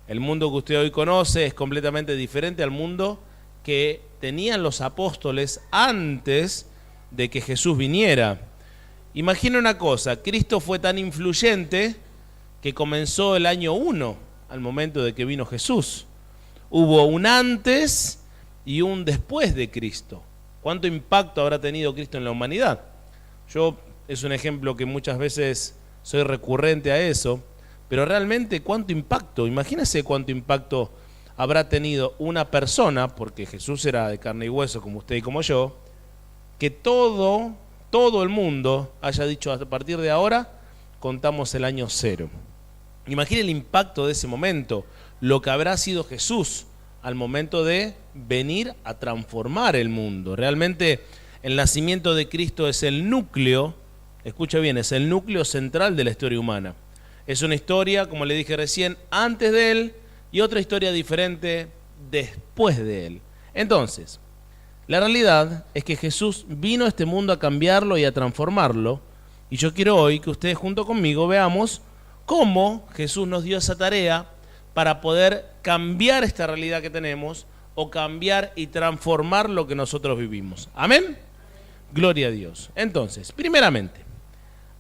El mundo que usted hoy conoce es completamente diferente al mundo que tenían los apóstoles antes de que Jesús viniera. Imagina una cosa, Cristo fue tan influyente que comenzó el año 1 al momento de que vino Jesús. Hubo un antes y un después de Cristo. ¿Cuánto impacto habrá tenido Cristo en la humanidad? Es un ejemplo que muchas veces soy recurrente a eso, pero realmente cuánto impacto, imagínese cuánto impacto habrá tenido una persona, porque Jesús era de carne y hueso como usted y como yo, que todo el mundo haya dicho a partir de ahora contamos el año 0. Imagine el impacto de ese momento, lo que habrá sido Jesús al momento de venir a transformar el mundo. Realmente el nacimiento de Cristo es el núcleo, escucha bien, es el núcleo central de la historia humana. Es una historia, como le dije recién, antes de él y otra historia diferente después de él. Entonces, la realidad es que Jesús vino a este mundo a cambiarlo y a transformarlo. Y yo quiero hoy que ustedes junto conmigo veamos cómo Jesús nos dio esa tarea para poder cambiar esta realidad que tenemos o cambiar y transformar lo que nosotros vivimos. ¿Amén? Gloria a Dios. Entonces, primeramente,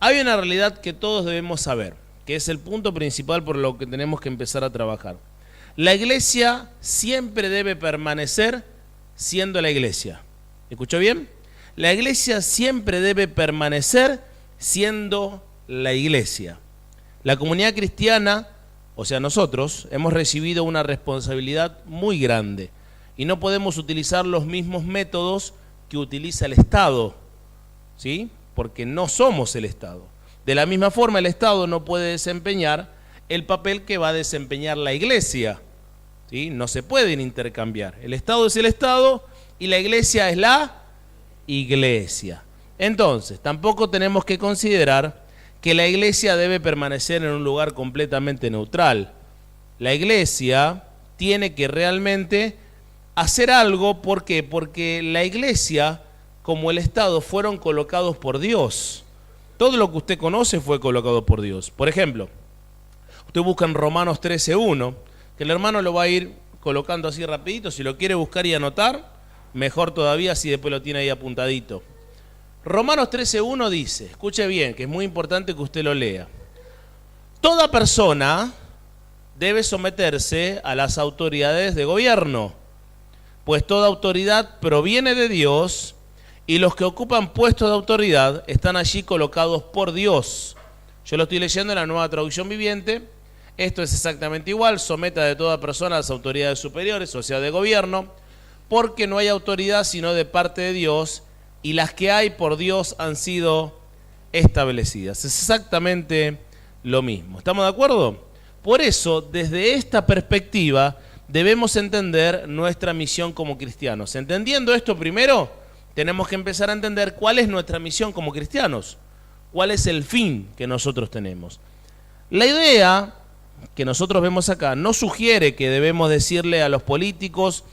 hay una realidad que todos debemos saber, que es el punto principal por lo que tenemos que empezar a trabajar. La iglesia siempre debe permanecer siendo la iglesia. ¿Escuchó bien? La iglesia siempre debe permanecer siendo la iglesia. La comunidad cristiana, o sea nosotros, hemos recibido una responsabilidad muy grande y no podemos utilizar los mismos métodos que utiliza el Estado, ¿sí? Porque no somos el Estado. De la misma forma, el Estado no puede desempeñar el papel que va a desempeñar la iglesia, ¿sí? No se pueden intercambiar. El Estado es el Estado y la iglesia es la iglesia. Entonces, tampoco tenemos que considerar que la iglesia debe permanecer en un lugar completamente neutral. La iglesia tiene que realmente hacer algo. ¿Por qué? Porque la iglesia, como el Estado, fueron colocados por Dios. Todo lo que usted conoce fue colocado por Dios. Por ejemplo, usted busca en Romanos 13:1, que el hermano lo va a ir colocando así rapidito. Si lo quiere buscar y anotar, mejor todavía si después lo tiene ahí apuntadito. Romanos 13:1 dice, escuche bien, que es muy importante que usted lo lea. Toda persona debe someterse a las autoridades de gobierno, pues toda autoridad proviene de Dios y los que ocupan puestos de autoridad están allí colocados por Dios. Yo lo estoy leyendo en la Nueva Traducción Viviente. Esto es exactamente igual, someta de toda persona a las autoridades superiores, o sea, de gobierno, porque no hay autoridad sino de parte de Dios, y las que hay por Dios han sido establecidas. Es exactamente lo mismo. ¿Estamos de acuerdo? Por eso, desde esta perspectiva, debemos entender nuestra misión como cristianos. Entendiendo esto primero, tenemos que empezar a entender cuál es nuestra misión como cristianos, cuál es el fin que nosotros tenemos. La idea que nosotros vemos acá no sugiere que debemos decirle a los políticos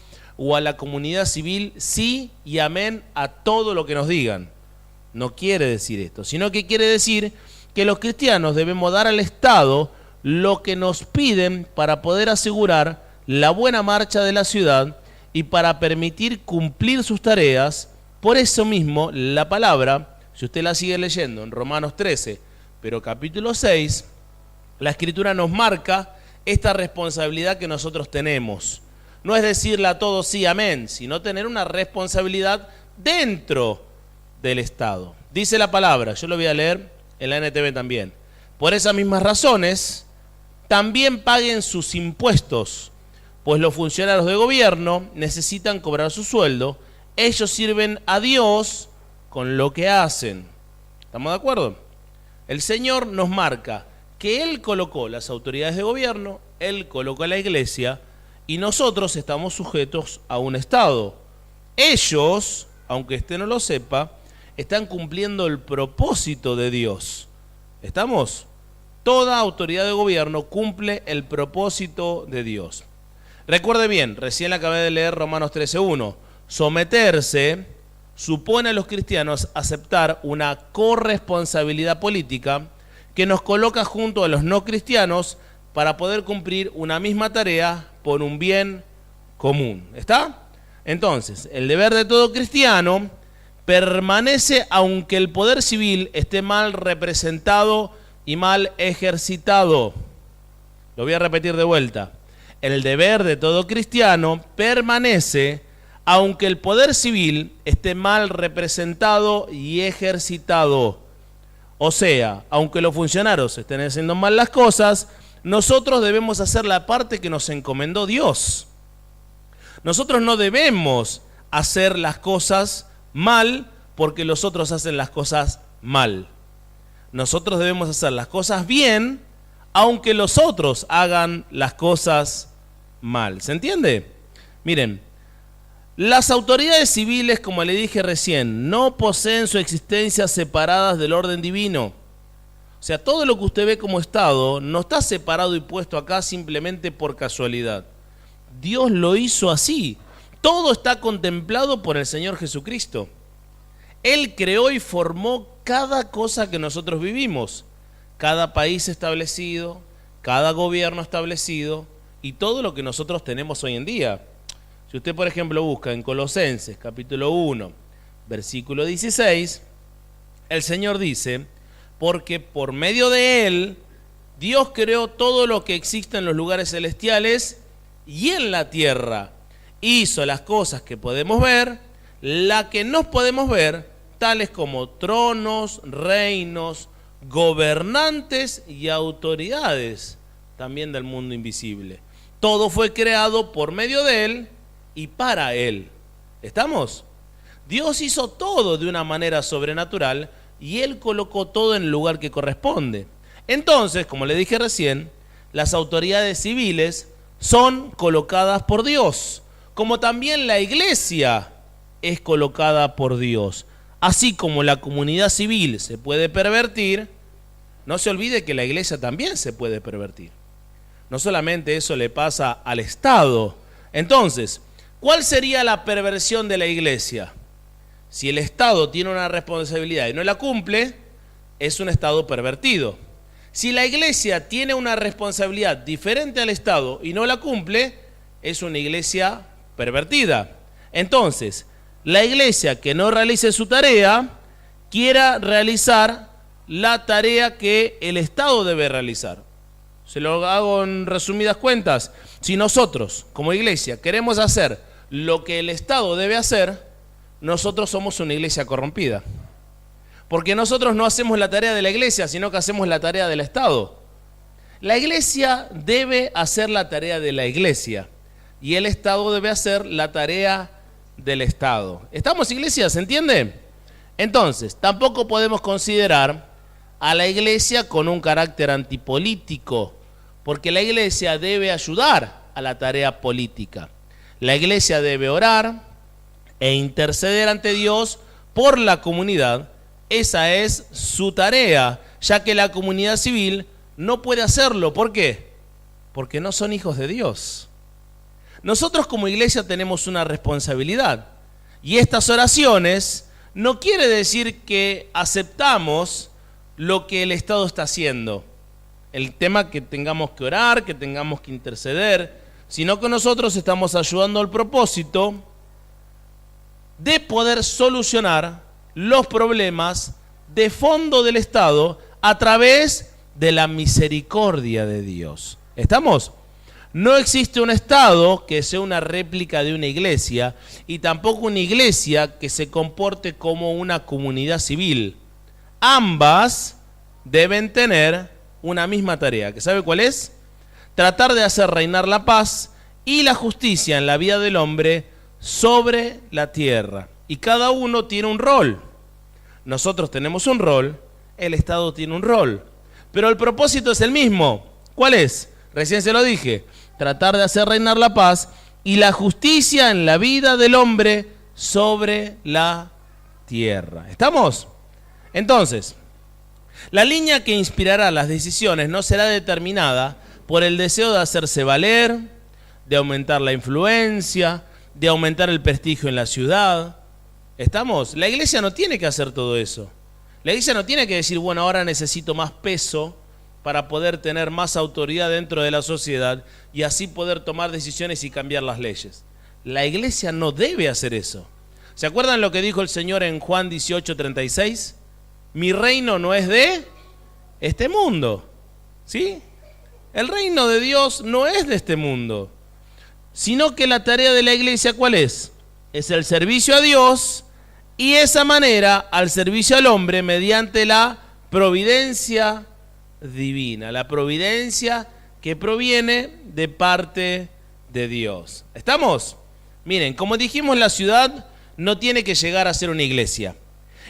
o a la comunidad civil sí y amén a todo lo que nos digan. No quiere decir esto, sino que quiere decir que los cristianos debemos dar al Estado lo que nos piden para poder asegurar la buena marcha de la ciudad y para permitir cumplir sus tareas. Por eso mismo la palabra, si usted la sigue leyendo en Romanos 13, pero capítulo 6, la Escritura nos marca esta responsabilidad que nosotros tenemos. No es decirle a todos sí, amén, sino tener una responsabilidad dentro del Estado. Dice la palabra, yo lo voy a leer en la NTV también. Por esas mismas razones, también paguen sus impuestos, pues los funcionarios de gobierno necesitan cobrar su sueldo. Ellos sirven a Dios con lo que hacen. ¿Estamos de acuerdo? El Señor nos marca que Él colocó las autoridades de gobierno, Él colocó a la iglesia, y nosotros estamos sujetos a un Estado. Ellos, aunque usted no lo sepa, están cumpliendo el propósito de Dios. ¿Estamos? Toda autoridad de gobierno cumple el propósito de Dios. Recuerde bien, recién acabé de leer Romanos 13:1. Someterse supone a los cristianos aceptar una corresponsabilidad política que nos coloca junto a los no cristianos para poder cumplir una misma tarea por un bien común. ¿Está? Entonces, el deber de todo cristiano permanece aunque el poder civil esté mal representado y mal ejercitado. Lo voy a repetir de vuelta. El deber de todo cristiano permanece aunque el poder civil esté mal representado y ejercitado. O sea, aunque los funcionarios estén haciendo mal las cosas, nosotros debemos hacer la parte que nos encomendó Dios. Nosotros no debemos hacer las cosas mal porque los otros hacen las cosas mal. Nosotros debemos hacer las cosas bien aunque los otros hagan las cosas mal. ¿Se entiende? Miren, las autoridades civiles, como le dije recién, no poseen su existencia separadas del orden divino. O sea, todo lo que usted ve como Estado no está separado y puesto acá simplemente por casualidad. Dios lo hizo así. Todo está contemplado por el Señor Jesucristo. Él creó y formó cada cosa que nosotros vivimos. Cada país establecido, cada gobierno establecido y todo lo que nosotros tenemos hoy en día. Si usted, por ejemplo, busca en Colosenses, capítulo 1, versículo 16, el Señor dice, porque por medio de Él, Dios creó todo lo que existe en los lugares celestiales y en la tierra. Hizo las cosas que podemos ver, las que no podemos ver, tales como tronos, reinos, gobernantes y autoridades, también del mundo invisible. Todo fue creado por medio de Él y para Él. ¿Estamos? Dios hizo todo de una manera sobrenatural y Él colocó todo en el lugar que corresponde. Entonces, como le dije recién, las autoridades civiles son colocadas por Dios, como también la iglesia es colocada por Dios. Así como la comunidad civil se puede pervertir, no se olvide que la iglesia también se puede pervertir. No solamente eso le pasa al Estado. Entonces, ¿cuál sería la perversión de la iglesia? Si el Estado tiene una responsabilidad y no la cumple, es un Estado pervertido. Si la iglesia tiene una responsabilidad diferente al Estado y no la cumple, es una iglesia pervertida. Entonces, la iglesia que no realice su tarea, quiera realizar la tarea que el Estado debe realizar. Se lo hago en resumidas cuentas. Si nosotros, como iglesia, queremos hacer lo que el Estado debe hacer, nosotros somos una iglesia corrompida. Porque nosotros no hacemos la tarea de la iglesia, sino que hacemos la tarea del Estado. La iglesia debe hacer la tarea de la iglesia y el Estado debe hacer la tarea del Estado. ¿Estamos, iglesia? ¿Se entiende? Entonces, tampoco podemos considerar a la iglesia con un carácter antipolítico, porque la iglesia debe ayudar a la tarea política. La iglesia debe orar e interceder ante Dios por la comunidad. Esa es su tarea, ya que la comunidad civil no puede hacerlo. ¿Por qué? Porque no son hijos de Dios. Nosotros como iglesia tenemos una responsabilidad y estas oraciones no quiere decir que aceptamos lo que el Estado está haciendo, el tema que tengamos que orar, que tengamos que interceder, sino que nosotros estamos ayudando al propósito de poder solucionar los problemas de fondo del Estado a través de la misericordia de Dios. ¿Estamos? No existe un Estado que sea una réplica de una iglesia y tampoco una iglesia que se comporte como una comunidad civil. Ambas deben tener una misma tarea, ¿que sabe cuál es? Tratar de hacer reinar la paz y la justicia en la vida del hombre sobre la tierra. Y cada uno tiene un rol. Nosotros tenemos un rol, el Estado tiene un rol, pero el propósito es el mismo. ¿Cuál es? Recién se lo dije, tratar de hacer reinar la paz y la justicia en la vida del hombre sobre la tierra. ¿Estamos? Entonces, la línea que inspirará las decisiones no será determinada por el deseo de hacerse valer, de aumentar la influencia, de aumentar el prestigio en la ciudad. ¿Estamos? La iglesia no tiene que hacer todo eso. La iglesia no tiene que decir, bueno, ahora necesito más peso para poder tener más autoridad dentro de la sociedad y así poder tomar decisiones y cambiar las leyes. La iglesia no debe hacer eso. ¿Se acuerdan lo que dijo el Señor en Juan 18:36? Mi reino no es de este mundo, ¿sí? El reino de Dios no es de este mundo, sino que la tarea de la iglesia, ¿cuál es? Es el servicio a Dios y esa manera al servicio al hombre mediante la providencia divina, la providencia que proviene de parte de Dios. ¿Estamos? Miren, como dijimos, la ciudad no tiene que llegar a ser una iglesia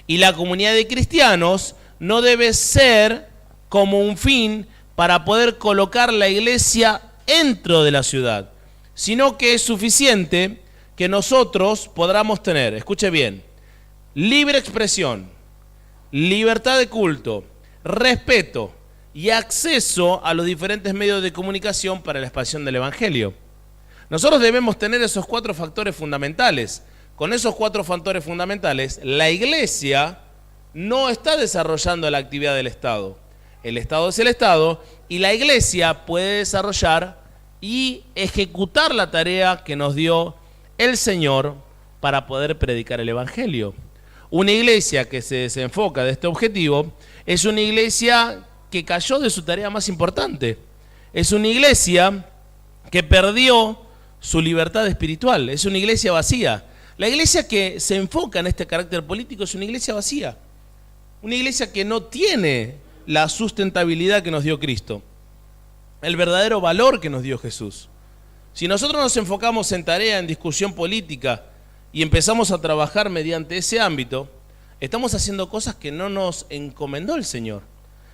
y la comunidad de cristianos no debe ser como un fin para poder colocar la iglesia dentro de la ciudad, sino que es suficiente que nosotros podamos tener, escuche bien, libre expresión, libertad de culto, respeto y acceso a los diferentes medios de comunicación para la expansión del Evangelio. Nosotros debemos tener esos 4 factores fundamentales. Con esos 4 factores fundamentales, la iglesia no está desarrollando la actividad del Estado. El Estado es el Estado y la iglesia puede desarrollar y ejecutar la tarea que nos dio el Señor para poder predicar el Evangelio. Una iglesia que se desenfoca de este objetivo es una iglesia que cayó de su tarea más importante. Es una iglesia que perdió su libertad espiritual. Es una iglesia vacía. La iglesia que se enfoca en este carácter político es una iglesia vacía. Una iglesia que no tiene la sustentabilidad que nos dio Cristo. El verdadero valor que nos dio Jesús. Si nosotros nos enfocamos en tarea, en discusión política y empezamos a trabajar mediante ese ámbito, estamos haciendo cosas que no nos encomendó el Señor.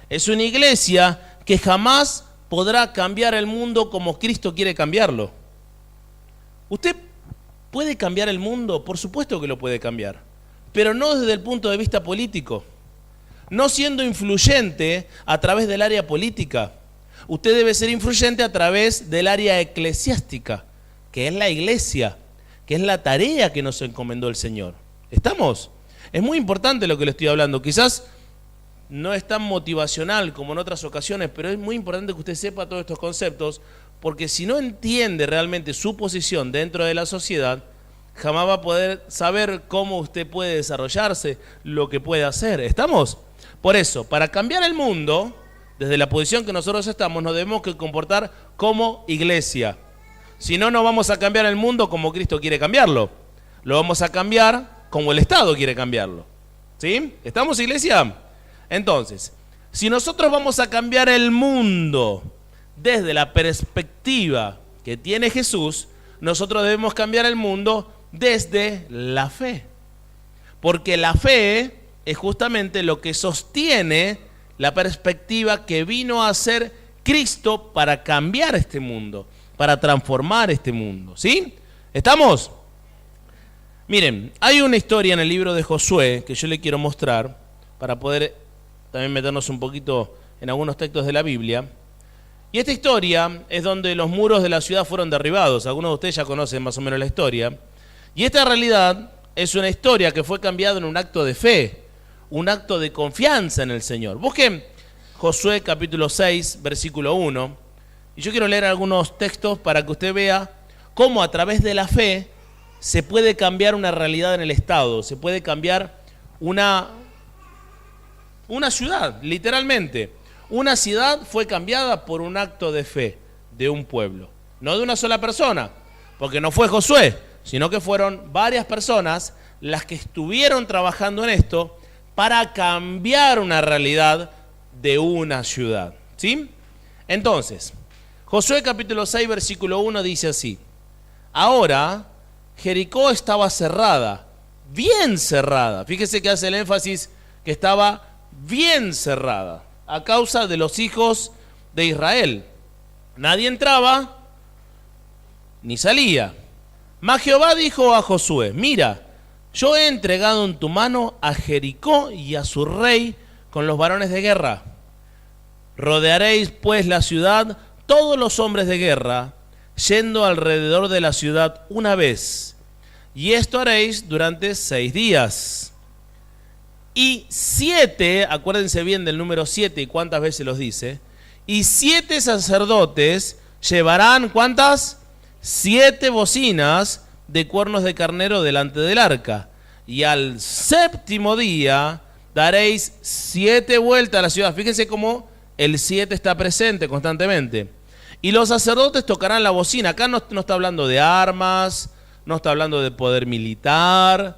Es una iglesia que jamás podrá cambiar el mundo como Cristo quiere cambiarlo. ¿Usted puede cambiar el mundo? Por supuesto que lo puede cambiar, pero no desde el punto de vista político, no siendo influyente a través del área política. Usted debe ser influyente a través del área eclesiástica, que es la iglesia, que es la tarea que nos encomendó el Señor. ¿Estamos? Es muy importante lo que le estoy hablando. Quizás no es tan motivacional como en otras ocasiones, pero es muy importante que usted sepa todos estos conceptos, porque si no entiende realmente su posición dentro de la sociedad, jamás va a poder saber cómo usted puede desarrollarse, lo que puede hacer. ¿Estamos? Por eso, para cambiar el mundo, desde la posición que nosotros estamos, nos debemos que comportar como iglesia. Si no, no vamos a cambiar el mundo como Cristo quiere cambiarlo. Lo vamos a cambiar como el Estado quiere cambiarlo. ¿Sí? ¿Estamos, iglesia? Entonces, si nosotros vamos a cambiar el mundo desde la perspectiva que tiene Jesús, nosotros debemos cambiar el mundo desde la fe. Porque la fe es justamente lo que sostiene la perspectiva que vino a hacer Cristo para cambiar este mundo, para transformar este mundo. ¿Sí? ¿Estamos? Miren, hay una historia en el libro de Josué que yo le quiero mostrar para poder también meternos un poquito en algunos textos de la Biblia. Y esta historia es donde los muros de la ciudad fueron derribados. Algunos de ustedes ya conocen más o menos la historia. Y esta realidad es una historia que fue cambiada en un acto de fe, un acto de confianza en el Señor. Busquen Josué capítulo 6, versículo 1. Y yo quiero leer algunos textos para que usted vea cómo a través de la fe se puede cambiar una realidad en el Estado, se puede cambiar una ciudad, literalmente. Una ciudad fue cambiada por un acto de fe de un pueblo, no de una sola persona, porque no fue Josué, sino que fueron varias personas las que estuvieron trabajando en esto para cambiar una realidad de una ciudad. ¿Sí? Entonces, Josué capítulo 6, versículo 1 dice así: ahora Jericó estaba cerrada, bien cerrada. Fíjese que hace el énfasis que estaba bien cerrada a causa de los hijos de Israel. Nadie entraba ni salía. Mas Jehová dijo a Josué: mira, yo he entregado en tu mano a Jericó y a su rey con los varones de guerra. Rodearéis pues la ciudad todos los hombres de guerra, yendo alrededor de la ciudad una vez, y esto haréis durante 6 días. Y 7, acuérdense bien del número 7 y cuántas veces los dice, Y 7 sacerdotes llevarán, ¿cuántas? 7 bocinas de cuernos de carnero delante del arca. Y al 7º día daréis 7 vueltas a la ciudad. Fíjense cómo el 7 está presente constantemente. Y los sacerdotes tocarán la bocina. Acá no está hablando de armas, no está hablando de poder militar,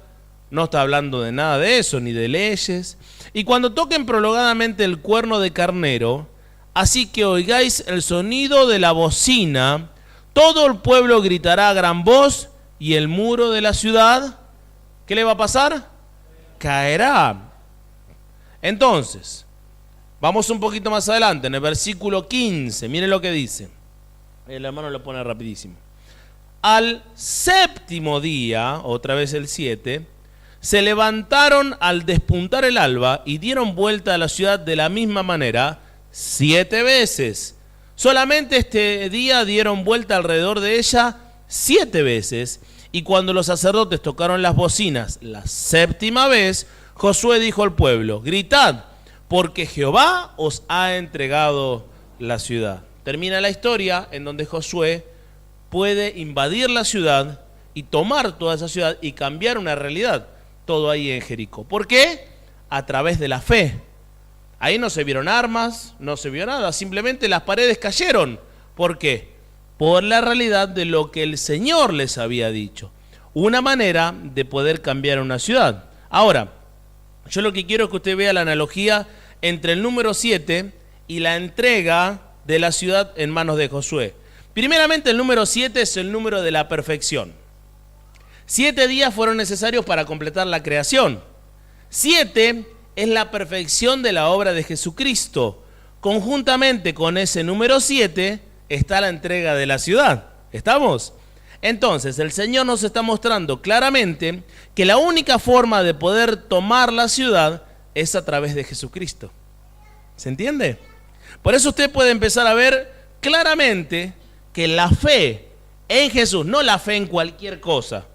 no está hablando de nada de eso, ni de leyes. Y cuando toquen prolongadamente el cuerno de carnero, así que oigáis el sonido de la bocina, todo el pueblo gritará a gran voz y el muro de la ciudad, ¿qué le va a pasar? Caerá. Entonces, vamos un poquito más adelante, en el versículo 15, miren lo que dice. El hermano lo pone rapidísimo. Al 7º día, otra vez el 7, se levantaron al despuntar el alba y dieron vuelta a la ciudad de la misma manera 7 veces. Solamente este día dieron vuelta alrededor de ella 7 veces. Y cuando los sacerdotes tocaron las bocinas la 7ª vez, Josué dijo al pueblo: gritad, porque Jehová os ha entregado la ciudad. Termina la historia en donde Josué puede invadir la ciudad y tomar toda esa ciudad y cambiar una realidad. Todo ahí en Jericó. ¿Por qué? A través de la fe. Ahí no se vieron armas, no se vio nada, simplemente las paredes cayeron. ¿Por qué? Por la realidad de lo que el Señor les había dicho. Una manera de poder cambiar una ciudad. Ahora, yo lo que quiero es que usted vea la analogía entre el número 7 y la entrega de la ciudad en manos de Josué. Primeramente, el número 7 es el número de la perfección. 7 días fueron necesarios para completar la creación. 7 es la perfección de la obra de Jesucristo. Conjuntamente con ese número 7 está la entrega de la ciudad. ¿Estamos? Entonces, el Señor nos está mostrando claramente que la única forma de poder tomar la ciudad es a través de Jesucristo. ¿Se entiende? Por eso usted puede empezar a ver claramente que la fe en Jesús, no la fe en cualquier cosa,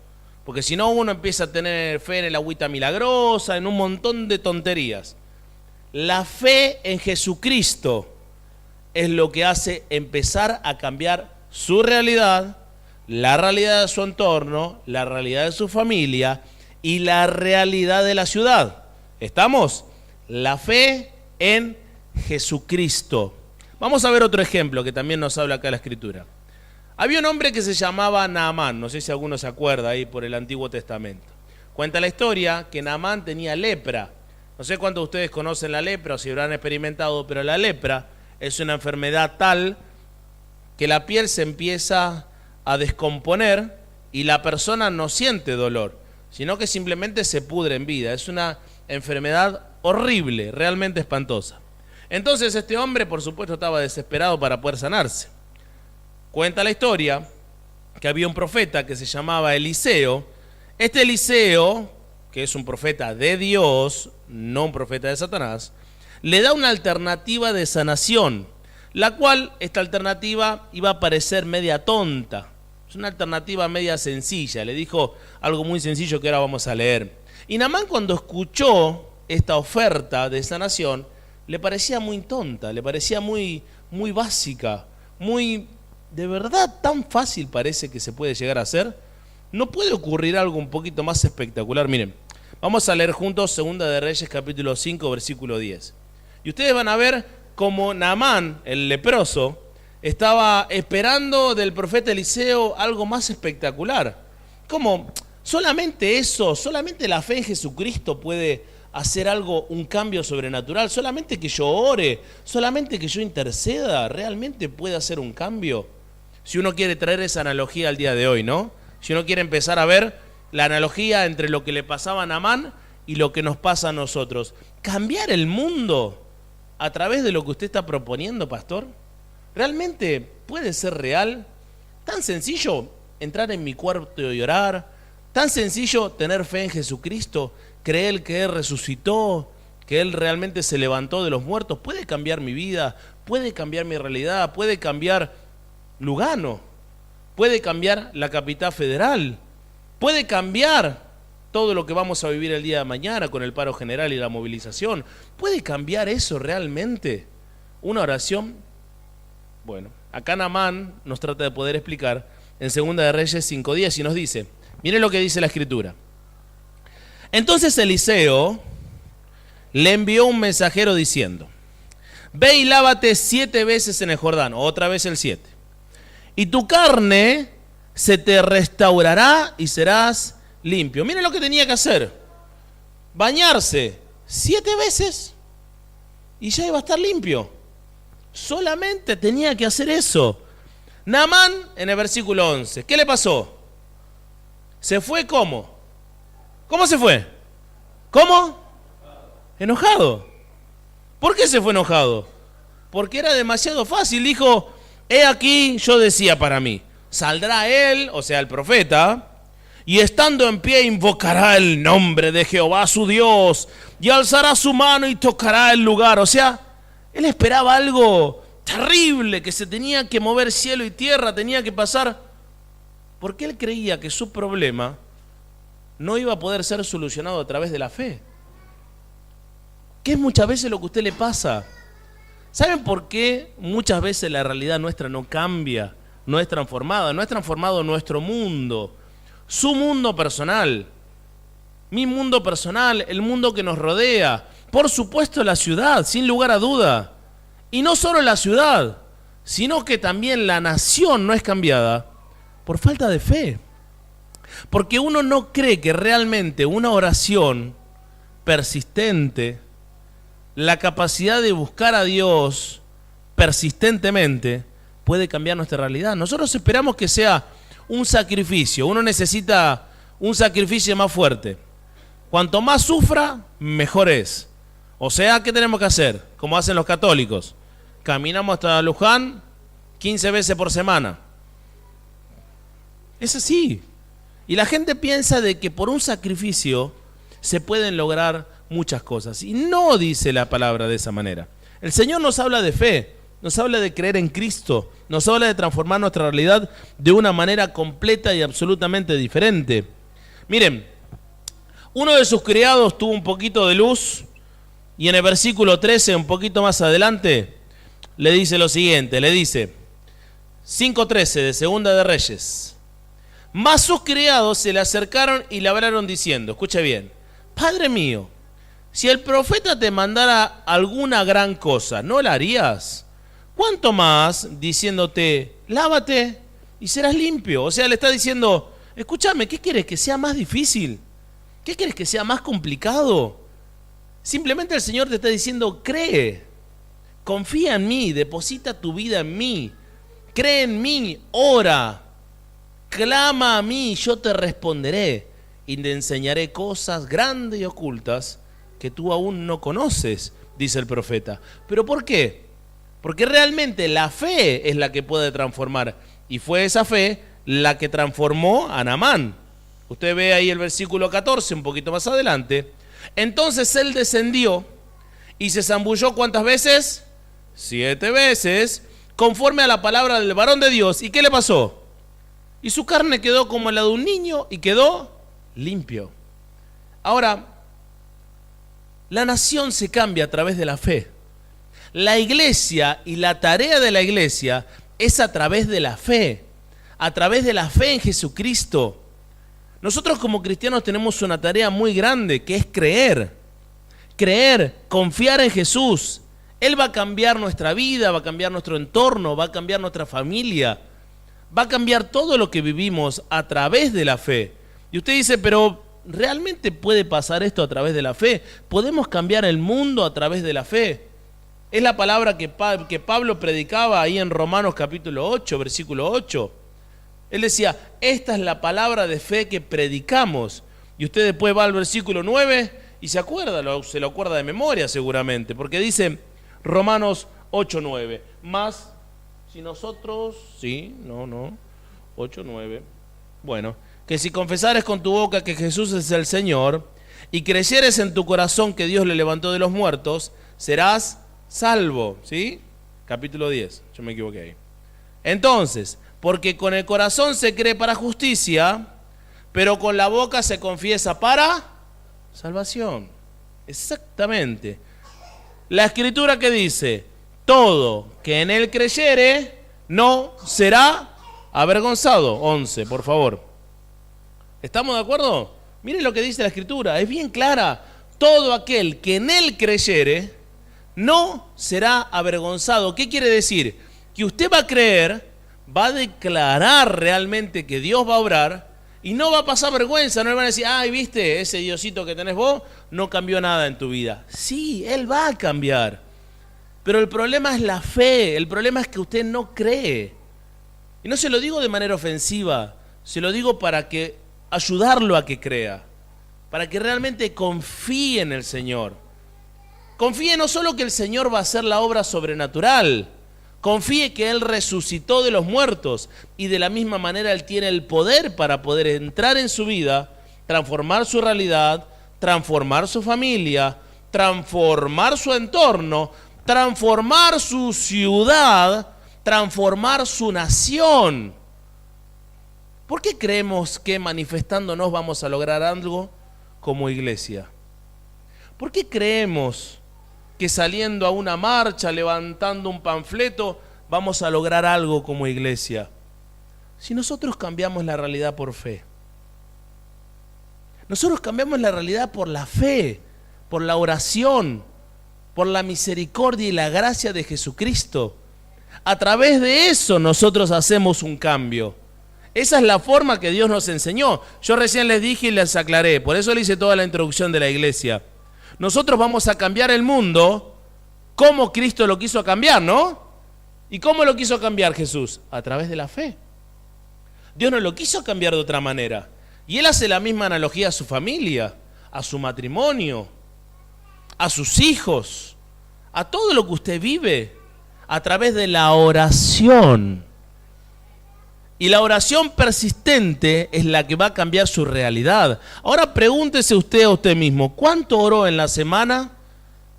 porque si no uno empieza a tener fe en el agüita milagrosa, en un montón de tonterías. La fe en Jesucristo es lo que hace empezar a cambiar su realidad, la realidad de su entorno, la realidad de su familia y la realidad de la ciudad. ¿Estamos? La fe en Jesucristo. Vamos a ver otro ejemplo que también nos habla acá la Escritura. Había un hombre que se llamaba Naamán, no sé si alguno se acuerda ahí por el Antiguo Testamento. Cuenta la historia que Naamán tenía lepra. No sé cuántos de ustedes conocen la lepra o si habrán experimentado, pero la lepra es una enfermedad tal que la piel se empieza a descomponer y la persona no siente dolor, sino que simplemente se pudre en vida. Es una enfermedad horrible, realmente espantosa. Entonces este hombre, por supuesto, estaba desesperado para poder sanarse. Cuenta la historia que había un profeta que se llamaba Eliseo. Este Eliseo, que es un profeta de Dios, no un profeta de Satanás, le da una alternativa de sanación, la cual esta alternativa iba a parecer media tonta. Es una alternativa media sencilla. Le dijo algo muy sencillo que ahora vamos a leer. Y Naamán, cuando escuchó esta oferta de sanación, le parecía muy tonta, le parecía muy básica, muy... ¿De verdad tan fácil parece que se puede llegar a hacer? ¿No puede ocurrir algo un poquito más espectacular? Miren, vamos a leer juntos 2 de Reyes capítulo 5 versículo 10. Y ustedes van a ver cómo Naamán, el leproso, estaba esperando del profeta Eliseo algo más espectacular. ¿Cómo? Solamente eso, solamente la fe en Jesucristo puede hacer algo, un cambio sobrenatural. Solamente que yo ore, solamente que yo interceda, realmente puede hacer un cambio. Si uno quiere traer esa analogía al día de hoy, ¿no? Si uno quiere empezar a ver la analogía entre lo que le pasaba a Naamán y lo que nos pasa a nosotros. ¿Cambiar el mundo a través de lo que usted está proponiendo, pastor? ¿Realmente puede ser real? Tan sencillo entrar en mi cuarto y orar, tan sencillo tener fe en Jesucristo, creer que Él resucitó, que Él realmente se levantó de los muertos. Puede cambiar mi vida, puede cambiar mi realidad, puede cambiar Lugano, puede cambiar la capital federal, puede cambiar todo lo que vamos a vivir el día de mañana con el paro general y la movilización. ¿Puede cambiar eso realmente? Una oración Bueno, acá Naamán nos trata de poder explicar en 2 de Reyes 5:10 y nos dice, miren lo que dice la Escritura. Entonces Eliseo le envió un mensajero diciendo, ve y lávate 7 veces en el Jordán, otra vez el 7, y tu carne se te restaurará y serás limpio. Miren lo que tenía que hacer, bañarse 7 veces y ya iba a estar limpio. Solamente tenía que hacer eso. Naamán, en el versículo 11, ¿qué le pasó? ¿Se fue cómo? ¿Cómo se fue? ¿Cómo? Enojado. ¿Por qué se fue enojado? Porque era demasiado fácil. Dijo, he aquí, yo decía para mí, saldrá él, o sea el profeta, y estando en pie invocará el nombre de Jehová su Dios, y alzará su mano y tocará el lugar. O sea, él esperaba algo terrible, que se tenía que mover cielo y tierra, tenía que pasar, porque él creía que su problema no iba a poder ser solucionado a través de la fe. ¿Qué es muchas veces lo que a usted le pasa? ¿Saben por qué muchas veces la realidad nuestra no cambia, no es transformada? No es transformado nuestro mundo, su mundo personal, mi mundo personal, el mundo que nos rodea, por supuesto la ciudad, sin lugar a duda. Y no solo la ciudad, sino que también la nación no es cambiada por falta de fe. Porque uno no cree que realmente una oración persistente, la capacidad de buscar a Dios persistentemente, puede cambiar nuestra realidad. Nosotros esperamos que sea un sacrificio. Uno necesita un sacrificio más fuerte. Cuanto más sufra, mejor es. O sea, ¿qué tenemos que hacer? Como hacen los católicos. Caminamos hasta Luján 15 veces por semana. Es así. Y la gente piensa de que por un sacrificio se pueden lograr muchas cosas. Y no dice la palabra de esa manera. El Señor nos habla de fe, nos habla de creer en Cristo, nos habla de transformar nuestra realidad de una manera completa y absolutamente diferente. Miren, uno de sus criados tuvo un poquito de luz y en el versículo 13, un poquito más adelante, le dice lo siguiente, le dice 5:13 de 2 de Reyes. Mas sus criados se le acercaron y le hablaron diciendo, escuche bien, Padre mío, si el profeta te mandara alguna gran cosa, ¿no la harías? ¿Cuánto más diciéndote, lávate y serás limpio? O sea, le está diciendo, escúchame, ¿qué quieres? ¿Que sea más difícil? ¿Qué quieres? ¿Que sea más complicado? Simplemente el Señor te está diciendo, cree, confía en mí, deposita tu vida en mí, cree en mí, ora, clama a mí, yo te responderé y te enseñaré cosas grandes y ocultas que tú aún no conoces, dice el profeta. ¿Pero por qué? Porque realmente la fe es la que puede transformar, y fue esa fe la que transformó a Naamán. Usted ve ahí el versículo 14, un poquito más adelante. Entonces él descendió y se zambulló, ¿cuántas veces? 7 veces, conforme a la palabra del varón de Dios. ¿Y qué le pasó? Y su carne quedó como la de un niño y quedó limpio. Ahora, la nación se cambia a través de la fe. La iglesia y la tarea de la iglesia es a través de la fe en Jesucristo. Nosotros como cristianos tenemos una tarea muy grande que es creer, confiar en Jesús. Él va a cambiar nuestra vida, va a cambiar nuestro entorno, va a cambiar nuestra familia, va a cambiar todo lo que vivimos a través de la fe. Y usted dice, pero ¿realmente puede pasar esto a través de la fe? ¿Podemos cambiar el mundo a través de la fe? Es la palabra que Pablo predicaba ahí en Romanos capítulo 8, versículo 8. Él decía, esta es la palabra de fe que predicamos. Y usted después va al versículo 9 y se lo acuerda de memoria seguramente, porque dice Romanos 8, 9. Más si nosotros, 8, 9. Bueno, que si confesares con tu boca que Jesús es el Señor y creyeres en tu corazón que Dios le levantó de los muertos, serás salvo, ¿sí? Capítulo 10, yo me equivoqué ahí. Entonces, porque con el corazón se cree para justicia, pero con la boca se confiesa para salvación. Exactamente. La escritura que dice, todo que en él creyere no será avergonzado. 11, por favor. ¿Estamos de acuerdo? Miren lo que dice la Escritura, es bien clara. Todo aquel que en él creyere no será avergonzado. ¿Qué quiere decir? Que usted va a creer, va a declarar realmente que Dios va a obrar y no va a pasar vergüenza, no le van a decir, ay, viste, ese Diosito que tenés vos no cambió nada en tu vida. Sí, Él va a cambiar, pero el problema es la fe, el problema es que usted no cree. Y no se lo digo de manera ofensiva, se lo digo para que ayudarlo a que crea, para que realmente confíe en el Señor. Confíe no solo que el Señor va a hacer la obra sobrenatural, confíe que Él resucitó de los muertos y de la misma manera Él tiene el poder para poder entrar en su vida, transformar su realidad, transformar su familia, transformar su entorno, transformar su ciudad, transformar su nación. ¿Por qué creemos que manifestándonos vamos a lograr algo como iglesia? ¿Por qué creemos que saliendo a una marcha, levantando un panfleto, vamos a lograr algo como iglesia? Si nosotros cambiamos la realidad por fe. Nosotros cambiamos la realidad por la fe, por la oración, por la misericordia y la gracia de Jesucristo. A través de eso nosotros hacemos un cambio. Esa es la forma que Dios nos enseñó. Yo recién les dije y les aclaré, por eso le hice toda la introducción de la iglesia. Nosotros vamos a cambiar el mundo como Cristo lo quiso cambiar, ¿no? ¿Y cómo lo quiso cambiar Jesús? A través de la fe. Dios no lo quiso cambiar de otra manera. Y Él hace la misma analogía a su familia, a su matrimonio, a sus hijos, a todo lo que usted vive, a través de la oración. Y la oración persistente es la que va a cambiar su realidad. Ahora pregúntese usted a usted mismo, ¿cuánto oró en la semana,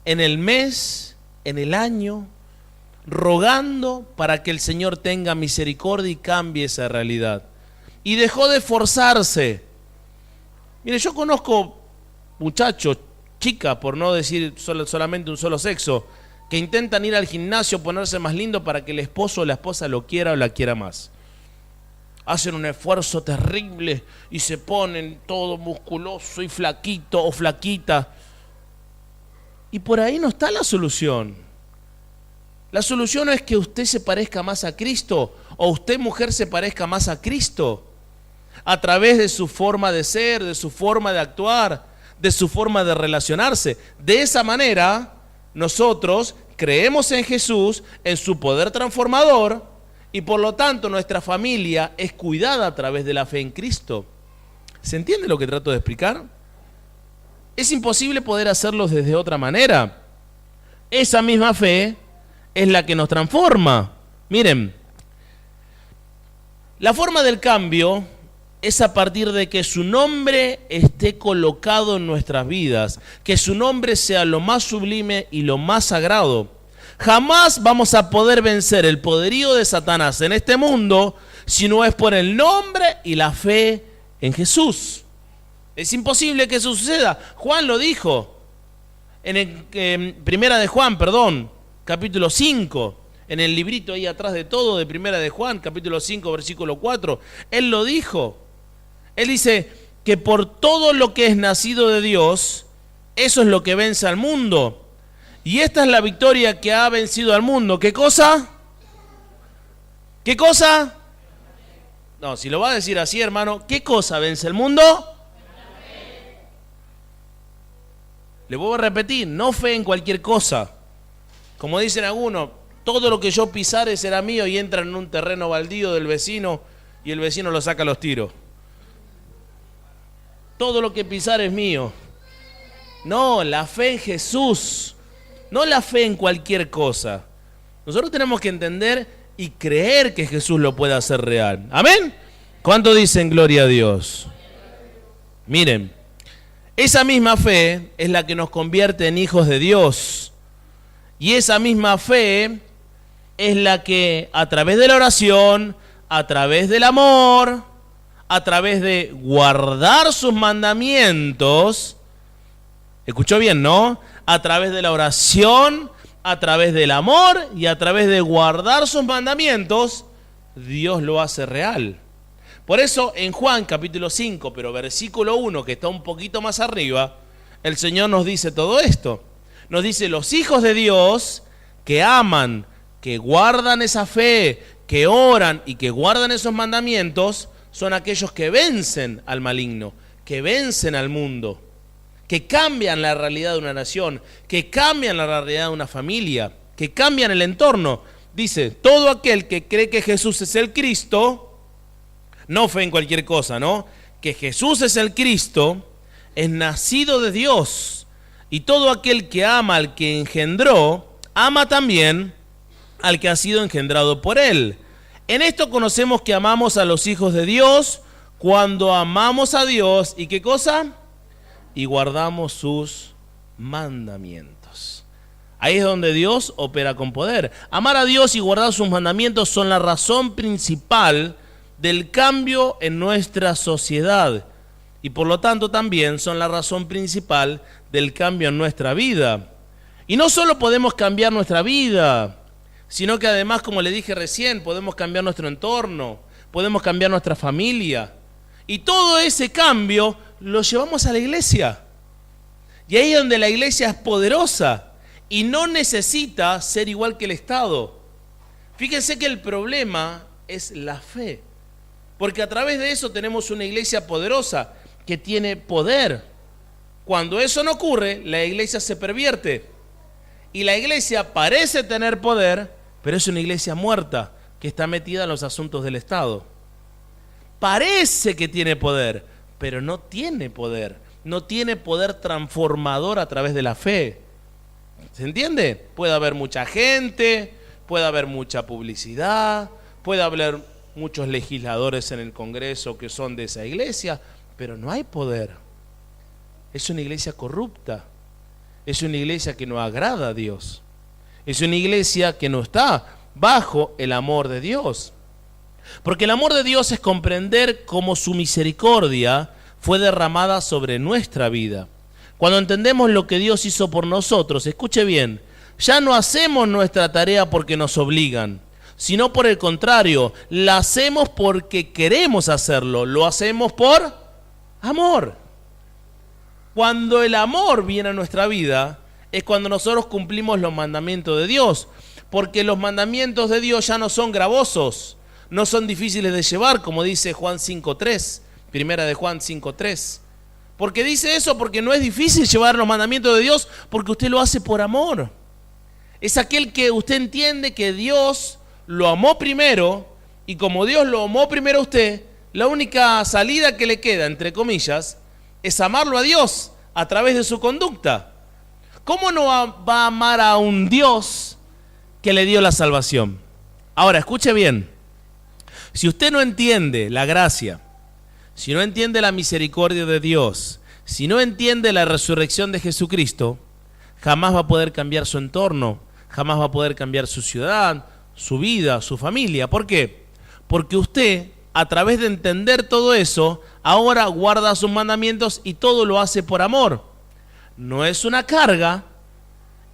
en el mes, en el año, rogando para que el Señor tenga misericordia y cambie esa realidad? Y dejó de esforzarse. Mire, yo conozco muchachos, chicas, por no decir solamente un solo sexo, que intentan ir al gimnasio, ponerse más lindo para que el esposo o la esposa lo quiera o la quiera más. Hacen un esfuerzo terrible y se ponen todo musculoso y flaquito o flaquita. Y por ahí no está la solución. La solución es que usted se parezca más a Cristo o usted, mujer, se parezca más a Cristo a través de su forma de ser, de su forma de actuar, de su forma de relacionarse. De esa manera, nosotros creemos en Jesús, en su poder transformador, y por lo tanto nuestra familia es cuidada a través de la fe en Cristo. ¿Se entiende lo que trato de explicar? Es imposible poder hacerlo desde otra manera. Esa misma fe es la que nos transforma. Miren, la forma del cambio es a partir de que su nombre esté colocado en nuestras vidas, que su nombre sea lo más sublime y lo más sagrado. Jamás vamos a poder vencer el poderío de Satanás en este mundo si no es por el nombre y la fe en Jesús. Es imposible que eso suceda. Juan lo dijo en Primera de Juan, capítulo 5, en el librito ahí atrás de todo de Primera de Juan, capítulo 5, versículo 4. Él lo dijo. Él dice que por todo lo que es nacido de Dios, eso es lo que vence al mundo. Y esta es la victoria que ha vencido al mundo. ¿Qué cosa? ¿Qué cosa? No, si lo va a decir así, hermano, ¿qué cosa vence el mundo? Le voy a repetir, no fe en cualquier cosa. Como dicen algunos, todo lo que yo pisare será mío y entra en un terreno baldío del vecino y el vecino lo saca a los tiros. Todo lo que pisar es mío. No, la fe en Jesús. No la fe en cualquier cosa. Nosotros tenemos que entender y creer que Jesús lo puede hacer real. ¿Amén? ¿Cuánto dicen gloria a Dios? Miren, esa misma fe es la que nos convierte en hijos de Dios. Y esa misma fe es la que a través de la oración, a través del amor, a través de guardar sus mandamientos, escuchó bien, ¿no? A través de la oración, a través del amor y a través de guardar sus mandamientos, Dios lo hace real. Por eso en Juan capítulo 5, pero versículo 1, que está un poquito más arriba, el Señor nos dice todo esto. Nos dice: los hijos de Dios que aman, que guardan esa fe, que oran y que guardan esos mandamientos, son aquellos que vencen al maligno, que vencen al mundo, que cambian la realidad de una nación, que cambian la realidad de una familia, que cambian el entorno. Dice: todo aquel que cree que Jesús es el Cristo, no fe en cualquier cosa, ¿no? Que Jesús es el Cristo, es nacido de Dios. Y todo aquel que ama al que engendró, ama también al que ha sido engendrado por él. En esto conocemos que amamos a los hijos de Dios, cuando amamos a Dios, ¿y qué cosa? Y guardamos sus mandamientos. Ahí es donde Dios opera con poder. Amar a Dios y guardar sus mandamientos son la razón principal del cambio en nuestra sociedad, y por lo tanto también son la razón principal del cambio en nuestra vida. Y no solo podemos cambiar nuestra vida, sino que además, como le dije recién, podemos cambiar nuestro entorno, podemos cambiar nuestra familia, y todo ese cambio lo llevamos a la iglesia. Y ahí es donde la iglesia es poderosa y no necesita ser igual que el Estado. Fíjense que el problema es la fe, porque a través de eso tenemos una iglesia poderosa que tiene poder. Cuando eso no ocurre, la iglesia se pervierte. Y la iglesia parece tener poder, pero es una iglesia muerta que está metida en los asuntos del Estado. Parece que tiene poder, pero no tiene poder. No tiene poder transformador a través de la fe. ¿Se entiende? Puede haber mucha gente, puede haber mucha publicidad, puede haber muchos legisladores en el Congreso que son de esa iglesia, pero no hay poder. Es una iglesia corrupta. Es una iglesia que no agrada a Dios. Es una iglesia que no está bajo el amor de Dios. Porque el amor de Dios es comprender cómo su misericordia fue derramada sobre nuestra vida. Cuando entendemos lo que Dios hizo por nosotros, escuche bien, ya no hacemos nuestra tarea porque nos obligan, sino por el contrario, la hacemos porque queremos hacerlo, lo hacemos por amor. Cuando el amor viene a nuestra vida, es cuando nosotros cumplimos los mandamientos de Dios, porque los mandamientos de Dios ya no son gravosos, no son difíciles de llevar, como dice Juan 5.3, primera de Juan 5.3. ¿Por qué dice eso? Porque no es difícil llevar los mandamientos de Dios, porque usted lo hace por amor. Es aquel que usted entiende que Dios lo amó primero, y como Dios lo amó primero a usted, la única salida que le queda, entre comillas, es amarlo a Dios a través de su conducta. ¿Cómo no va a amar a un Dios que le dio la salvación? Ahora, escuche bien. Si usted no entiende la gracia, si no entiende la misericordia de Dios, si no entiende la resurrección de Jesucristo, jamás va a poder cambiar su entorno, jamás va a poder cambiar su ciudad, su vida, su familia. ¿Por qué? Porque usted, a través de entender todo eso, ahora guarda sus mandamientos y todo lo hace por amor. No es una carga,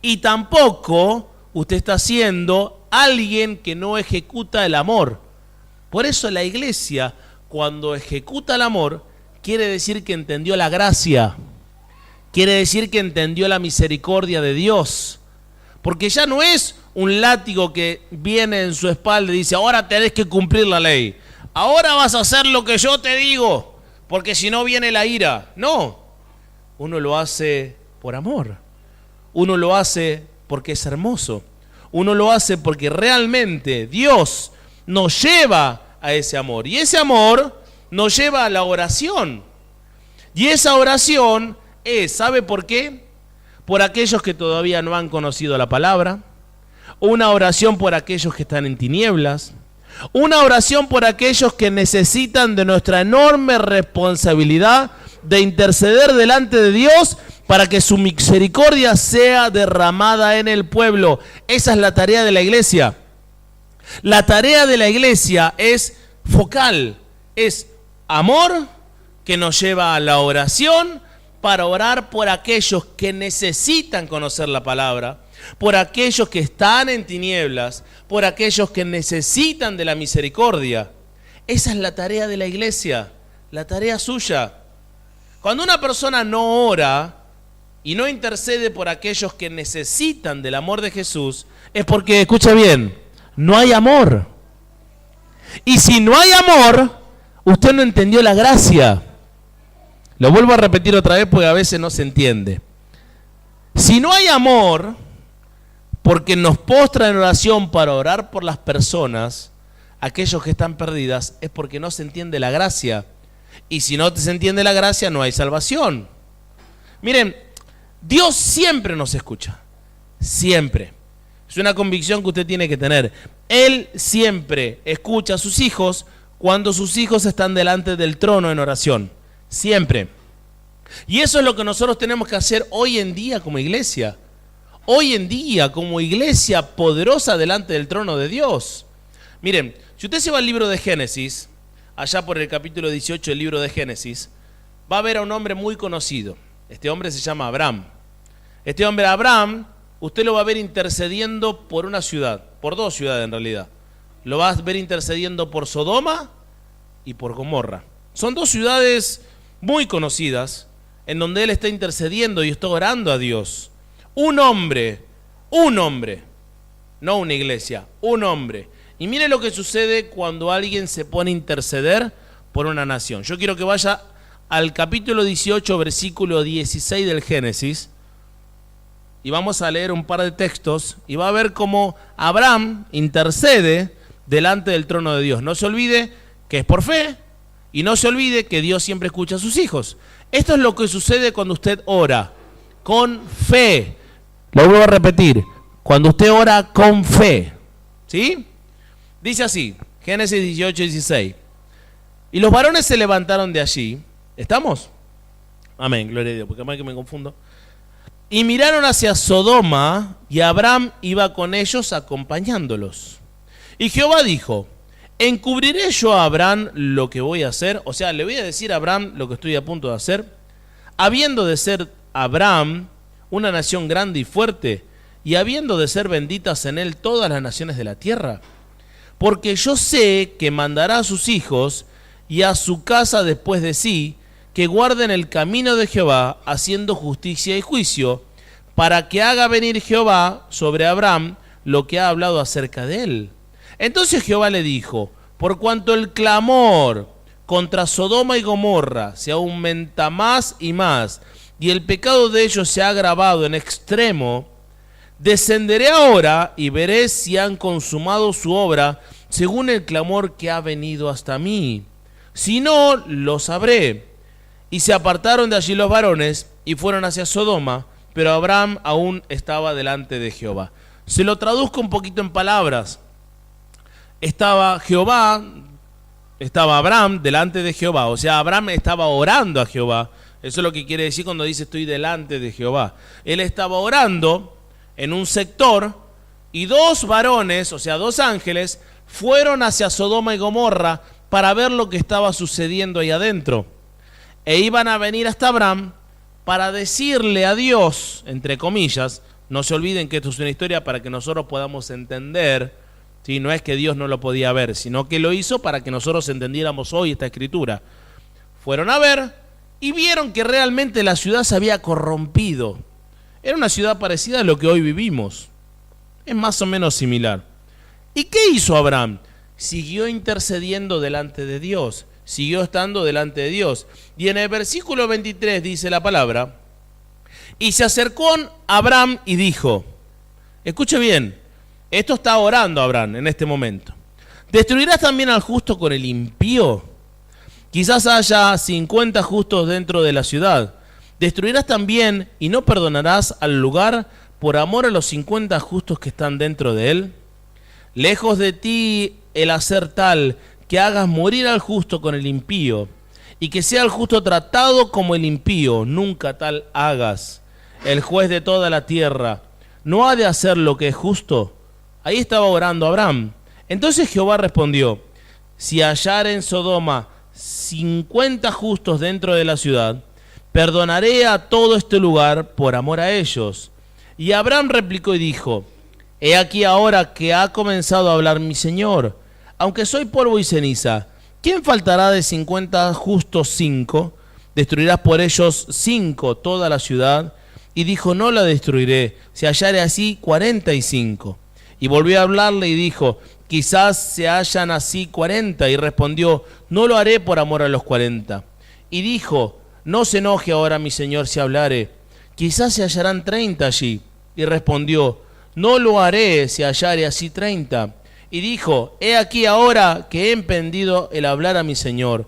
y tampoco usted está siendo alguien que no ejecuta el amor. Por eso la iglesia, cuando ejecuta el amor, quiere decir que entendió la gracia, quiere decir que entendió la misericordia de Dios. Porque ya no es un látigo que viene en su espalda y dice: ahora tenés que cumplir la ley, ahora vas a hacer lo que yo te digo, porque si no viene la ira. No, uno lo hace por amor, uno lo hace porque es hermoso, uno lo hace porque realmente Dios nos lleva a ese amor, y ese amor nos lleva a la oración, y esa oración es, ¿sabe por qué? Por aquellos que todavía no han conocido la palabra, una oración por aquellos que están en tinieblas, una oración por aquellos que necesitan de nuestra enorme responsabilidad de interceder delante de Dios para que su misericordia sea derramada en el pueblo. Esa es la tarea de la iglesia. La tarea de la iglesia es focal, es amor que nos lleva a la oración para orar por aquellos que necesitan conocer la palabra, por aquellos que están en tinieblas, por aquellos que necesitan de la misericordia. Esa es la tarea de la iglesia, la tarea suya. Cuando una persona no ora y no intercede por aquellos que necesitan del amor de Jesús, es porque, escucha bien, no hay amor. Y si no hay amor, usted no entendió la gracia. Lo vuelvo a repetir otra vez porque a veces no se entiende. Si no hay amor, porque nos postra en oración para orar por las personas, aquellos que están perdidas, es porque no se entiende la gracia. Y si no se entiende la gracia, no hay salvación. Miren, Dios siempre nos escucha. Siempre. Es una convicción que usted tiene que tener. Él siempre escucha a sus hijos cuando sus hijos están delante del trono en oración. Siempre. Y eso es lo que nosotros tenemos que hacer hoy en día como iglesia. Hoy en día como iglesia poderosa delante del trono de Dios. Miren, si usted se va al libro de Génesis, allá por el capítulo 18 del libro de Génesis, va a ver a un hombre muy conocido. Este hombre se llama Abraham. Este hombre Abraham, usted lo va a ver intercediendo por una ciudad, por dos ciudades en realidad. Lo va a ver intercediendo por Sodoma y por Gomorra. Son dos ciudades muy conocidas en donde él está intercediendo y está orando a Dios. Un hombre, no una iglesia, un hombre. Y mire lo que sucede cuando alguien se pone a interceder por una nación. Yo quiero que vaya al capítulo 18, versículo 16 del Génesis, y vamos a leer un par de textos, y va a ver cómo Abraham intercede delante del trono de Dios. No se olvide que es por fe, y no se olvide que Dios siempre escucha a sus hijos. Esto es lo que sucede cuando usted ora, con fe. Lo vuelvo a repetir, cuando usted ora con fe, ¿sí? Dice así, Génesis 18, 16. Y los varones se levantaron de allí. ¿Estamos? Amén, gloria a Dios, porque más que me confundo. Y miraron hacia Sodoma, y Abraham iba con ellos acompañándolos. Y Jehová dijo, ¿encubriré yo a Abraham lo que voy a hacer? O sea, le voy a decir a Abraham lo que estoy a punto de hacer. Habiendo de ser Abraham una nación grande y fuerte, y habiendo de ser benditas en él todas las naciones de la tierra. Porque yo sé que mandará a sus hijos y a su casa después de sí, que guarden el camino de Jehová, haciendo justicia y juicio, para que haga venir Jehová sobre Abraham lo que ha hablado acerca de él. Entonces Jehová le dijo, por cuanto el clamor contra Sodoma y Gomorra se aumenta más y más, y el pecado de ellos se ha agravado en extremo, descenderé ahora y veré si han consumado su obra según el clamor que ha venido hasta mí. Si no, lo sabré. Y se apartaron de allí los varones y fueron hacia Sodoma, pero Abraham aún estaba delante de Jehová. Se lo traduzco un poquito en palabras. Estaba Abraham delante de Jehová, o sea, Abraham estaba orando a Jehová. Eso es lo que quiere decir cuando dice estoy delante de Jehová. Él estaba orando en un sector y dos varones, o sea, dos ángeles, fueron hacia Sodoma y Gomorra para ver lo que estaba sucediendo ahí adentro. E iban a venir hasta Abraham para decirle a Dios, entre comillas, no se olviden que esto es una historia para que nosotros podamos entender, ¿sí? No es que Dios no lo podía ver, sino que lo hizo para que nosotros entendiéramos hoy esta escritura. Fueron a ver y vieron que realmente la ciudad se había corrompido. Era una ciudad parecida a lo que hoy vivimos. Es más o menos similar. ¿Y qué hizo Abraham? Siguió intercediendo delante de Dios. Siguió estando delante de Dios. Y en el versículo 23 dice la palabra, y se acercó a Abraham y dijo, escuche bien, esto está orando Abraham en este momento, ¿destruirás también al justo con el impío? Quizás haya 50 justos dentro de la ciudad. ¿Destruirás también y no perdonarás al lugar por amor a los 50 justos que están dentro de él? Lejos de ti el hacer tal que hagas morir al justo con el impío, y que sea el justo tratado como el impío, nunca tal hagas. El juez de toda la tierra no ha de hacer lo que es justo. Ahí estaba orando Abraham. Entonces Jehová respondió, si hallare en Sodoma 50 justos dentro de la ciudad, perdonaré a todo este lugar por amor a ellos. Y Abraham replicó y dijo: he aquí ahora que ha comenzado a hablar mi Señor, aunque soy polvo y ceniza, ¿quién faltará de 50 justos 5? ¿Destruirás por ellos 5 toda la ciudad? Y dijo: no la destruiré, si hallare así 45. Y volvió a hablarle y dijo: quizás se hallan así 40. Y respondió: no lo haré por amor a los 40. Y dijo: no se enoje ahora mi señor si hablare, quizás se hallarán 30 allí. Y respondió: no lo haré si hallare así 30. Y dijo: he aquí ahora que he emprendido el hablar a mi señor,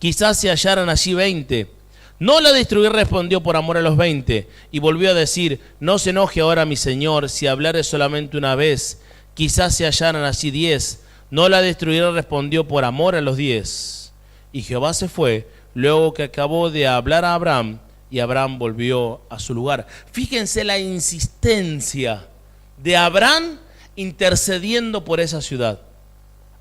quizás se hallaran allí 20. No la destruí, respondió, por amor a los 20. Y volvió a decir: no se enoje ahora mi señor si hablare solamente una vez, quizás se hallaran allí 10. No la destruiré, respondió, por amor a los 10. Y Jehová se fue luego que acabó de hablar a Abraham, y Abraham volvió a su lugar. Fíjense la insistencia de Abraham intercediendo por esa ciudad.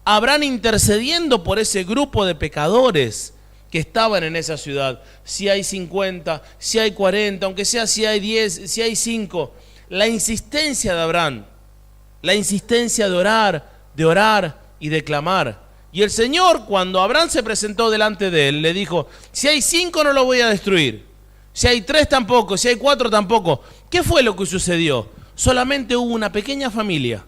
Abraham intercediendo por ese grupo de pecadores que estaban en esa ciudad. Si hay 50, si hay 40, aunque sea si hay 10, si hay 5. La insistencia de Abraham, la insistencia de orar y de clamar. Y el Señor, cuando Abraham se presentó delante de él, le dijo: si hay 5 no lo voy a destruir, si hay 3 tampoco, si hay 4 tampoco. ¿Qué fue lo que sucedió? Solamente hubo una pequeña familia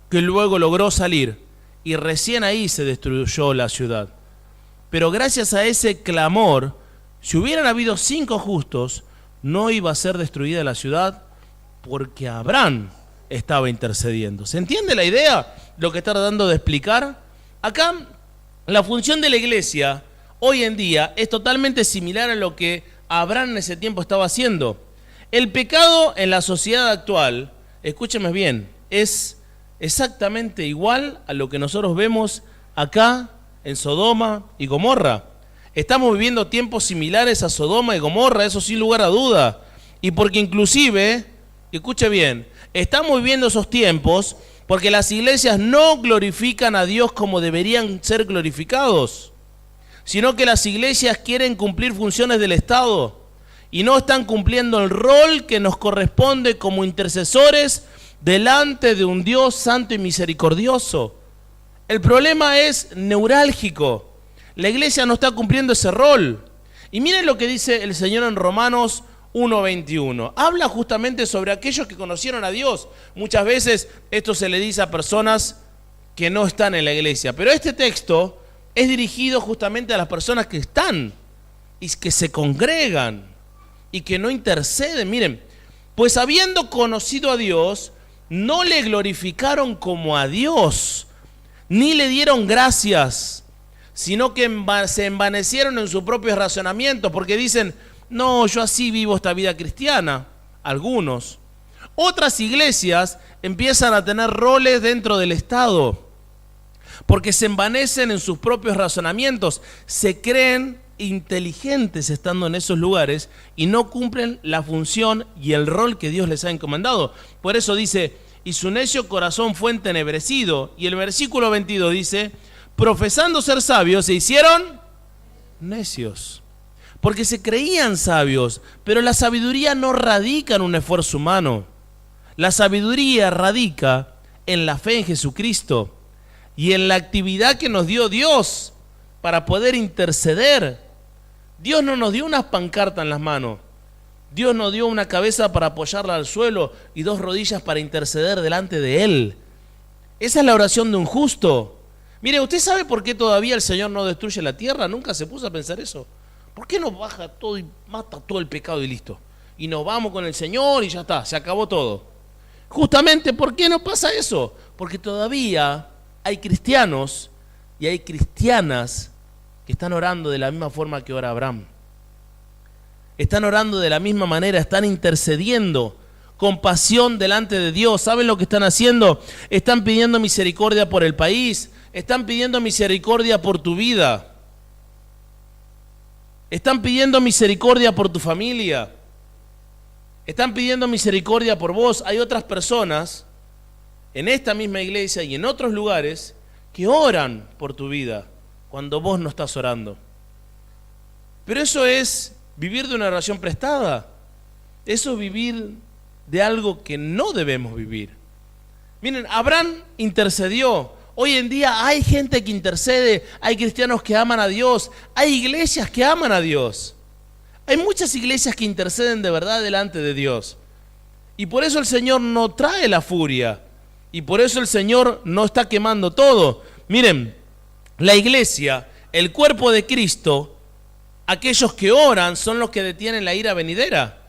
que luego logró salir, y recién ahí se destruyó la ciudad. Pero gracias a ese clamor, si hubieran habido 5 justos, no iba a ser destruida la ciudad, porque Abraham estaba intercediendo. ¿Se entiende la idea? Lo que está tratando de explicar. Acá, la función de la iglesia hoy en día es totalmente similar a lo que Abraham en ese tiempo estaba haciendo. El pecado en la sociedad actual, escúcheme bien, es exactamente igual a lo que nosotros vemos acá en Sodoma y Gomorra. Estamos viviendo tiempos similares a Sodoma y Gomorra, eso sin lugar a duda. Y porque inclusive, escuche bien, estamos viviendo esos tiempos porque las iglesias no glorifican a Dios como deberían ser glorificados, sino que las iglesias quieren cumplir funciones del Estado y no están cumpliendo el rol que nos corresponde como intercesores delante de un Dios santo y misericordioso. El problema es neurálgico. La iglesia no está cumpliendo ese rol. Y miren lo que dice el Señor en Romanos 1:21. Habla justamente sobre aquellos que conocieron a Dios. Muchas veces esto se le dice a personas que no están en la iglesia, pero este texto es dirigido justamente a las personas que están y que se congregan y que no interceden. Miren, pues habiendo conocido a Dios, no le glorificaron como a Dios, ni le dieron gracias, sino que se envanecieron en sus propios razonamientos, porque dicen: no, yo así vivo esta vida cristiana. Algunos. Otras iglesias empiezan a tener roles dentro del Estado, porque se envanecen en sus propios razonamientos, se creen inteligentes estando en esos lugares y no cumplen la función y el rol que Dios les ha encomendado. Por eso dice: y su necio corazón fue entenebrecido. Y el versículo 22 dice: profesando ser sabios, se hicieron necios. Porque se creían sabios, pero la sabiduría no radica en un esfuerzo humano. La sabiduría radica en la fe en Jesucristo y en la actividad que nos dio Dios para poder interceder. Dios no nos dio unas pancartas en las manos. Dios nos dio una cabeza para apoyarla al suelo y 2 rodillas para interceder delante de Él. Esa es la oración de un justo. Mire, ¿usted sabe por qué todavía el Señor no destruye la tierra? ¿Nunca se puso a pensar eso? ¿Por qué no baja todo y mata todo el pecado y listo? Y nos vamos con el Señor y ya está, se acabó todo. Justamente, ¿por qué no pasa eso? Porque todavía hay cristianos y hay cristianas que están orando de la misma forma que ora Abraham. Están orando de la misma manera, están intercediendo con pasión delante de Dios. ¿Saben lo que están haciendo? Están pidiendo misericordia por el país, están pidiendo misericordia por tu vida, están pidiendo misericordia por tu familia, están pidiendo misericordia por vos. Hay otras personas en esta misma iglesia y en otros lugares que oran por tu vida cuando vos no estás orando. Pero eso es vivir de una oración prestada. Eso es vivir de algo que no debemos vivir. Miren, Abraham intercedió. Hoy en día hay gente que intercede, hay cristianos que aman a Dios, hay iglesias que aman a Dios. Hay muchas iglesias que interceden de verdad delante de Dios. Y por eso el Señor no trae la furia. Y por eso el Señor no está quemando todo. Miren, la iglesia, el cuerpo de Cristo, aquellos que oran son los que detienen la ira venidera.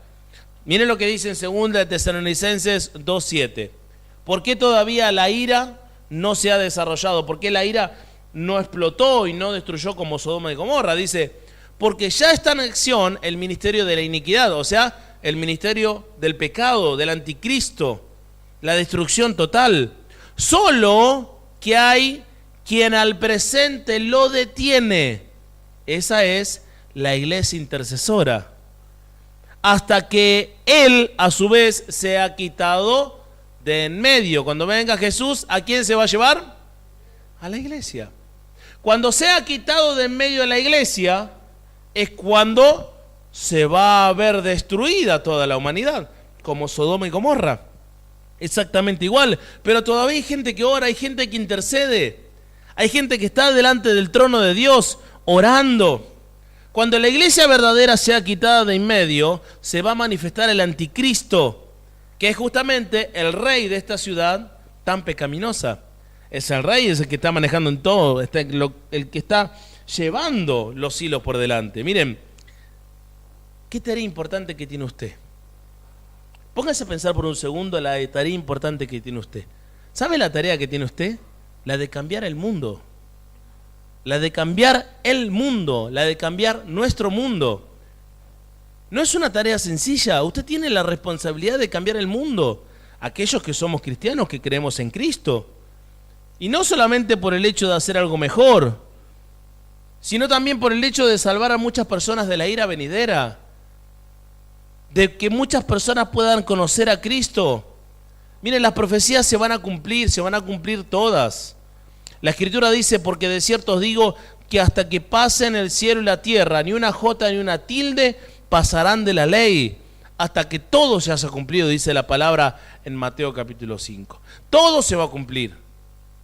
Miren lo que dice en 2 Tesalonicenses 2:7. ¿Por qué todavía la ira no se ha desarrollado? ¿Por qué la ira no explotó y no destruyó como Sodoma y Gomorra? Dice, porque ya está en acción el ministerio de la iniquidad, o sea, el ministerio del pecado, del anticristo, la destrucción total. Solo que hay quien al presente lo detiene. Esa es la iglesia intercesora. Hasta que él, a su vez, se ha quitado de en medio. Cuando venga Jesús, ¿a quién se va a llevar? A la iglesia. Cuando sea quitado de en medio de la iglesia, es cuando se va a ver destruida toda la humanidad, como Sodoma y Gomorra. Exactamente igual, pero todavía hay gente que ora, hay gente que intercede, hay gente que está delante del trono de Dios orando. Cuando la iglesia verdadera sea quitada de en medio, se va a manifestar el anticristo, que es justamente el rey de esta ciudad tan pecaminosa. Es el rey, es el que está manejando en todo, el que está llevando los hilos por delante. Miren, ¿qué tarea importante que tiene usted? Póngase a pensar por un segundo la tarea importante que tiene usted. ¿Sabe la tarea que tiene usted? La de cambiar el mundo. La de cambiar el mundo, la de cambiar nuestro mundo. No es una tarea sencilla, usted tiene la responsabilidad de cambiar el mundo. Aquellos que somos cristianos, que creemos en Cristo. Y no solamente por el hecho de hacer algo mejor, sino también por el hecho de salvar a muchas personas de la ira venidera, de que muchas personas puedan conocer a Cristo. Miren, las profecías se van a cumplir todas. La Escritura dice, porque de cierto os digo que hasta que pasen el cielo y la tierra, ni una jota ni una tilde pasarán de la ley, hasta que todo se haya cumplido, dice la palabra en Mateo capítulo 5. Todo se va a cumplir,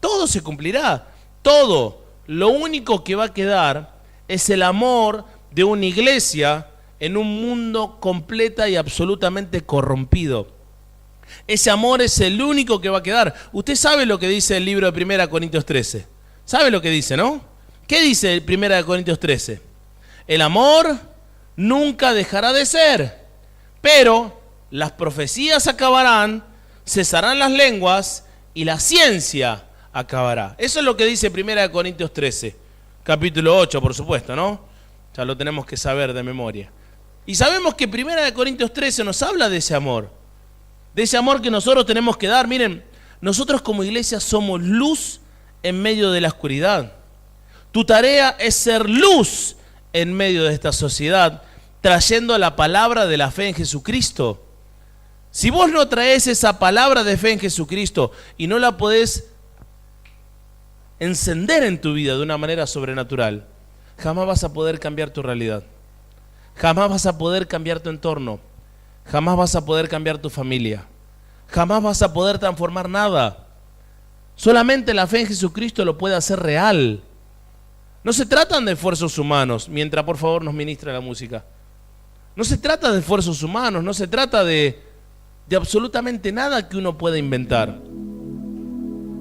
todo se cumplirá, todo. Lo único que va a quedar es el amor de una iglesia en un mundo completa y absolutamente corrompido. Ese amor es el único que va a quedar. Usted sabe lo que dice el libro de 1 Corintios 13. ¿Sabe lo que dice, no? ¿Qué dice el 1 Corintios 13? El amor nunca dejará de ser, pero las profecías acabarán, cesarán las lenguas y la ciencia acabará. Eso es lo que dice 1 Corintios 13, capítulo 8, por supuesto, ¿no? Ya lo tenemos que saber de memoria. Y sabemos que 1 Corintios 13 nos habla de ese amor que nosotros tenemos que dar. Miren, nosotros como iglesia somos luz en medio de la oscuridad. Tu tarea es ser luz en medio de esta sociedad, trayendo la palabra de la fe en Jesucristo. Si vos no traes esa palabra de fe en Jesucristo y no la podés encender en tu vida de una manera sobrenatural, jamás vas a poder cambiar tu realidad. Jamás vas a poder cambiar tu entorno. Jamás vas a poder cambiar tu familia. Jamás vas a poder transformar nada. Solamente la fe en Jesucristo lo puede hacer real. No se tratan de esfuerzos humanos, mientras por favor nos ministra la música. No se trata de esfuerzos humanos, no se trata de absolutamente nada que uno pueda inventar.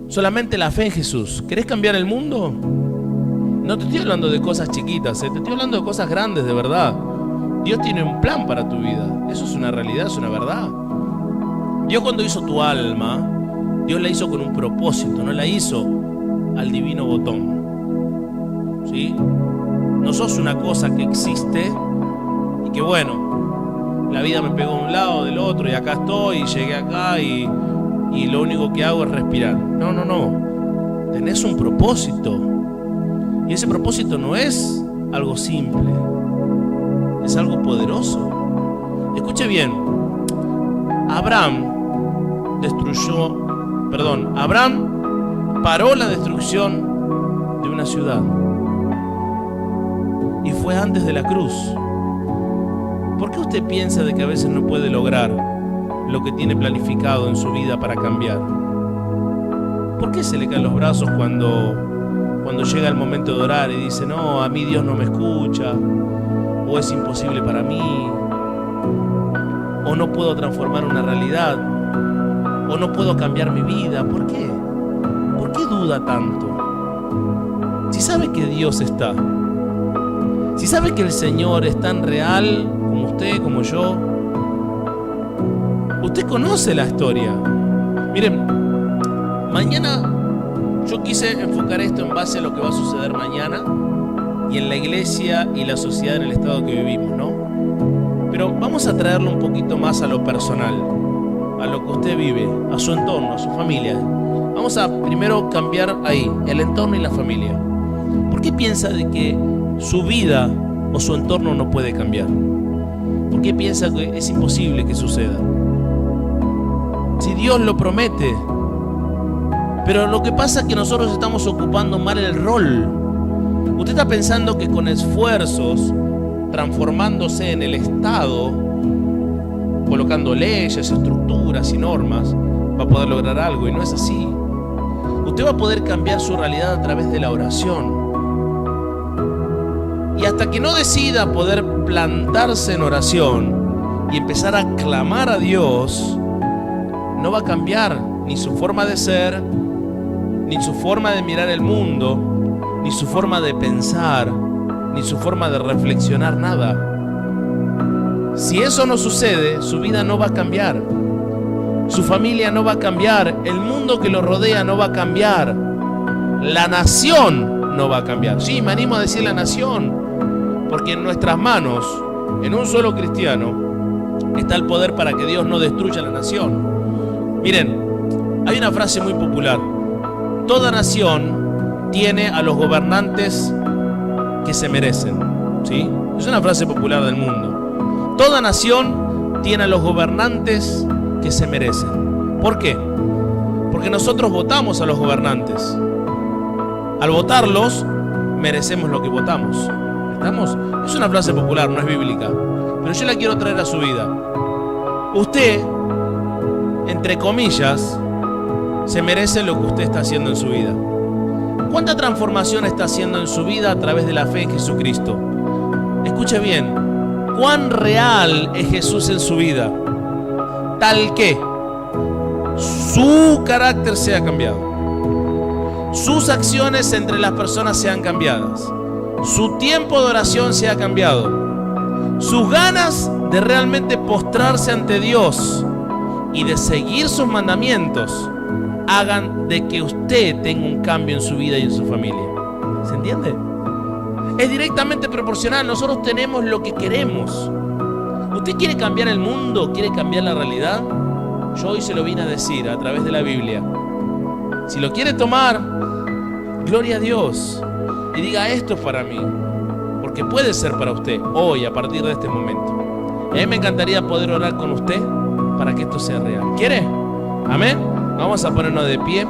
Solamente la fe en Jesús. ¿Querés cambiar el mundo? No te estoy hablando de cosas chiquitas, te estoy hablando de cosas grandes de verdad. Dios tiene un plan para tu vida. Eso es una realidad, es una verdad. Dios cuando hizo tu alma, Dios la hizo con un propósito, no la hizo al divino botón. ¿Sí? No sos una cosa que existe y que bueno, la vida me pegó de un lado, del otro y acá estoy y llegué acá y lo único que hago es respirar. No, no, no. Tenés un propósito. Y ese propósito no es algo simple. Es algo poderoso. Escuche bien. Abraham paró la destrucción de una ciudad. Y fue antes de la cruz. ¿Por qué usted piensa de que a veces no puede lograr lo que tiene planificado en su vida para cambiar? ¿Por qué se le caen los brazos cuando llega el momento de orar y dice, no, a mí Dios no me escucha, o es imposible para mí, o no puedo transformar una realidad, o no puedo cambiar mi vida? ¿Por qué? ¿Por qué duda tanto? Si sabe que Dios está, si sabe que el Señor es tan real como usted, como yo, usted conoce la historia. Miren, mañana yo quise enfocar esto en base a lo que va a suceder mañana y en la iglesia y la sociedad en el estado que vivimos, ¿no? Pero vamos a traerlo un poquito más a lo personal, a lo que usted vive, a su entorno, a su familia. Vamos a primero cambiar ahí, el entorno y la familia. ¿Por qué piensa de que su vida o su entorno no puede cambiar? ¿Por qué piensa que es imposible que suceda? Si Dios lo promete. Pero lo que pasa es que nosotros estamos ocupando mal el rol. Usted está pensando que con esfuerzos, transformándose en el Estado, colocando leyes, estructuras y normas, va a poder lograr algo, y no es así. Usted va a poder cambiar su realidad a través de la oración. Y hasta que no decida poder plantarse en oración y empezar a clamar a Dios, no va a cambiar ni su forma de ser, ni su forma de mirar el mundo, ni su forma de pensar, ni su forma de reflexionar, nada. Si eso no sucede, su vida no va a cambiar. Su familia no va a cambiar. El mundo que lo rodea no va a cambiar. La nación no va a cambiar. Sí, me animo a decir la nación, porque en nuestras manos, en un solo cristiano, está el poder para que Dios no destruya la nación. Miren, hay una frase muy popular. Toda nación tiene a los gobernantes que se merecen, ¿sí? Es una frase popular del mundo. Toda nación tiene a los gobernantes que se merecen. ¿Por qué? Porque nosotros votamos a los gobernantes. Al votarlos, merecemos lo que votamos. ¿Estamos? Es una frase popular, no es bíblica, pero yo la quiero traer a su vida. Usted, entre comillas, se merece lo que usted está haciendo en su vida. ¿Cuánta transformación está haciendo en su vida a través de la fe en Jesucristo? Escuche bien, ¿cuán real es Jesús en su vida? Tal que su carácter sea cambiado, sus acciones entre las personas sean cambiadas, su tiempo de oración sea cambiado, sus ganas de realmente postrarse ante Dios y de seguir sus mandamientos hagan de que usted tenga un cambio en su vida y en su familia. ¿Se entiende? Es directamente proporcional. Nosotros tenemos lo que queremos. ¿Usted quiere cambiar el mundo? ¿Quiere cambiar la realidad? Yo hoy se lo vine a decir a través de la Biblia. Si lo quiere tomar, gloria a Dios. Y diga, esto es para mí. Porque puede ser para usted hoy, a partir de este momento. A mí me encantaría poder orar con usted para que esto sea real. ¿Quiere? Amén. Vamos a ponernos de pie.